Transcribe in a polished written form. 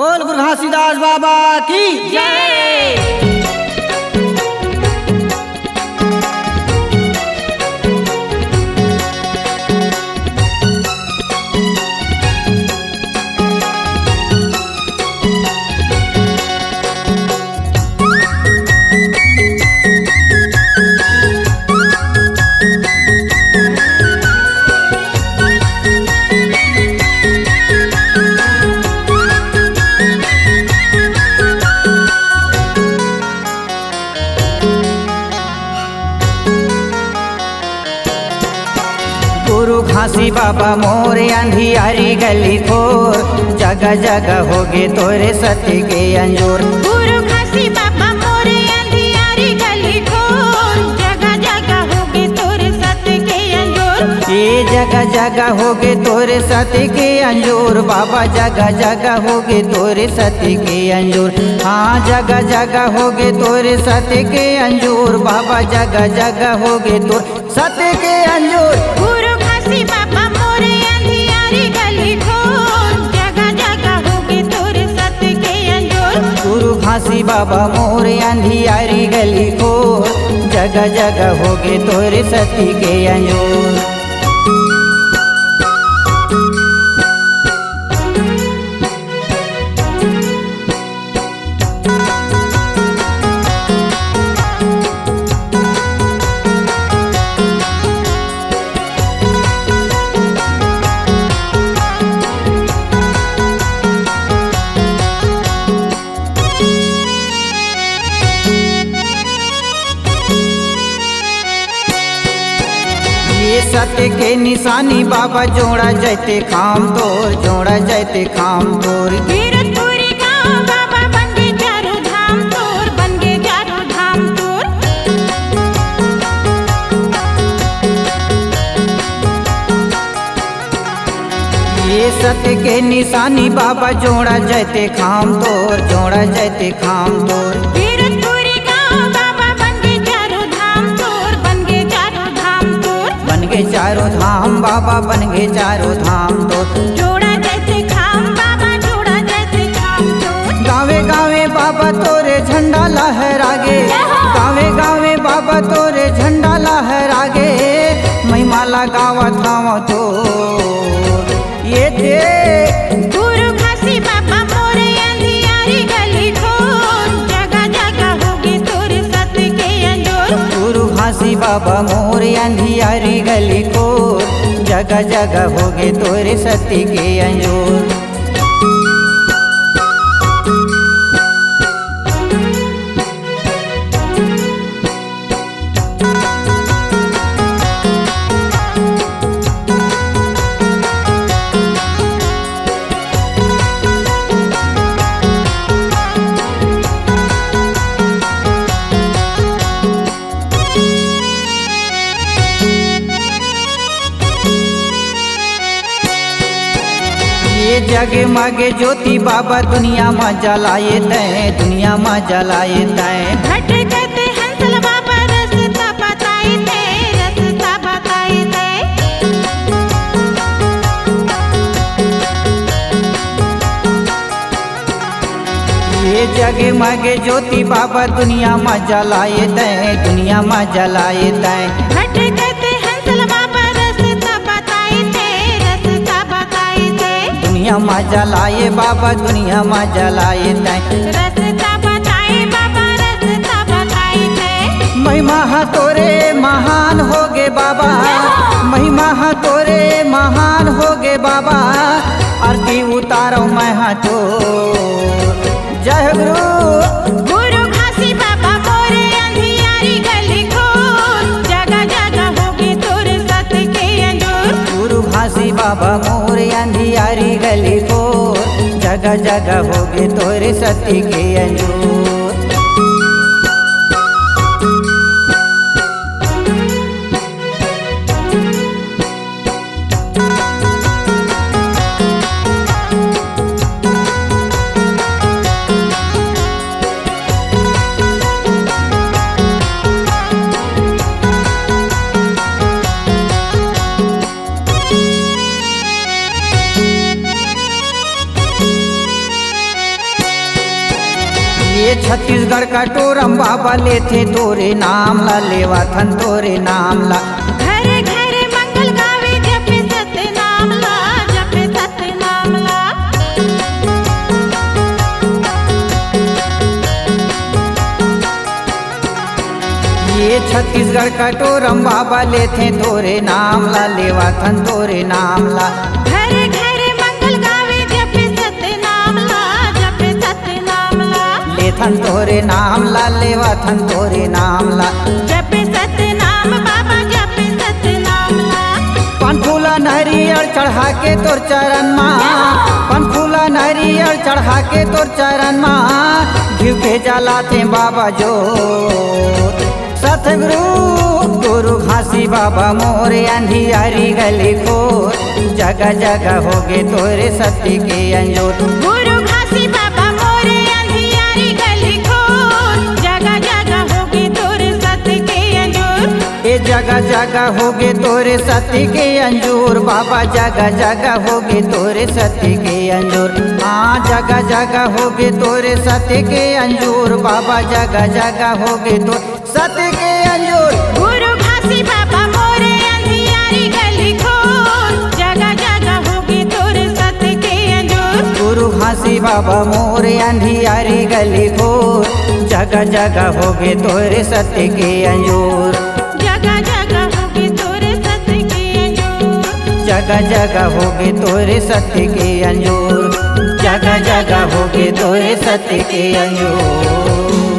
बोल गुरु घासीदास बाबा की जय। गुरु घासी बाबा मोरे अंधियारी गली खोर, जगह जगह होगे तोरे सत्य के अंजोर। गुरु घासी बाबा मोरे अंधियारी गली खोर, जगह जगह होगे तोरे सत्य के अंजोर। ये जगह जगह होगे तोरे सत्य के अंजोर, बाबा जगह जगह होगे तोरे सत्य के अंजोर। हाँ जगह जगह होगे तोरे सत्य के अंजोर, बाबा जगह जगह होगे तोर सत्य के अंजोर। गुरु घासी बाबा मोरे अंधियारी गली खोर, जगह जगह होगे तोरे सत्य के अंजोर। गुरु घासी बाबा मोरे अंधियारी गली खोर, जगह जगह होगे तोरे सत्य के अंजोर। सत्य के निशानी बाबा जोड़ा जैते खाम तोर, जोड़ा जैते खाम तोर। कीरतपुरी गाँव बाबा बन गए चारों धाम तोर, बन गए चारों धाम तोर। ये सत्य के निशानी बाबा जोड़ा जैते खाम तोर, जोड़ा जैते खाम तोर। कीरतपुरी गाँव बाबा बन गए चारों धाम तोर, बन गए चारों धाम तोर। बन गए चारों धाम बाबा बन गए चारों धाम तो। जोड़ा जैसे खाम बाबा जोड़ा जैसे खाम तोर। गावे गावे बाबा तोरे झंडा लहरागे, गावे गावे बाबा तोरे झंडा लहरागे। महिमा लगावा थावा तो ये दे गुरु घासी बाबा मोरे अंधियारी गली खोर, जगह जगह होगे तोरे सत्य के अंजोर। गुरु घासी बाबा मोरे अंधियारी गली खोर, जगह जगह होगे तोरे सत्य के अंजोर। जगे मागे ज्योति बाबा दुनिया में जलाए तय, दुनिया में जलाए तय। भटकते हंसल बाबा रास्ता बताए थे, रास्ता बताए थे। ये जगे मागे ज्योति बाबा दुनिया में जलाए तय, दुनिया में जलाए तय। भटकते हंसल बाबा रास्ता बताए थे, रास्ता बताए थे। दुनिया में जलाए बाबा दुनिया में जलाए तय। रास्ता बताए बाबा रास्ता बताए थे। महिमा तोरे महान होगे बाबा, महिमा तोरे महान होगे बाबा। आरती उतारो मैं हाथो जय गुरु। गुरु घासी बाबा मोरे अंधियारी गली खोर, जगह जगह होगे तोरे सत्य के अंजोर। गुरु घासी बाबा मोरे अंधियारी गली खोर, जगह जगह होगे तोरे सत्य के अंजोर। छत्तीसगढ़ का टोरम बाबा लेथे तोरे नाम ला, लेवाथन तोरे नाम ला। घरे घरे मंगल गावे जपे सत्य नाम ला, जपे सत्य नाम ला। ये छत्तीसगढ़ का टोरम बाबा लेथे तोरे नाम ला, लेवाथन तोरे नाम ला। घरे घरे मंगल गावे जपे सत्य नाम ला, जपे सत्य नाम ला। लेथन तोरे नाम ला, लेवाथन तोरे नाम ला। जपे सत्य नाम बाबा, जपे सत्य नाम ला। पान फूला नारियल चढ़ा के तोर चरण मा, पान फूला नारियल चढ़ा के तोर चरण मा, घिउ के जलाते बाबा जो सतगुरु गुरु घासी बाबा मोर अंधियारी गली खोर, जगह जगह होगे तोरे सत्य के अंजोर। गुरु घासी बाबा मोरे अंधियारी गली खोर, जगह जगह होगे तोरे सत्य के अंजोर। ए जगह जगह होगे तोरे सत्य के अंजूर बाबा, जगह जगह होगे तोरे सत्य के अंजूर। हाँ जगह जगह होगे तोरे सत्य के अंजूर बाबा, जगह जगह होगे तो सत्य के अंजूर। गुरु घासी बाबा मोरे अंधियारी गली खोर, जगह जगह होगे तोरे सत्य के अंजूर। गुरु घासी बाबा मोर अंधियारी गली खोर, जगह जगह होगे तोरे सत्य के अंजूर। जगह जगह होगे तोरे सत्य के अंजूर। जगह जगह होगे तोरे सत्य के अंजूर, जगह जगह होगे तोरे सत्य के अंजूर।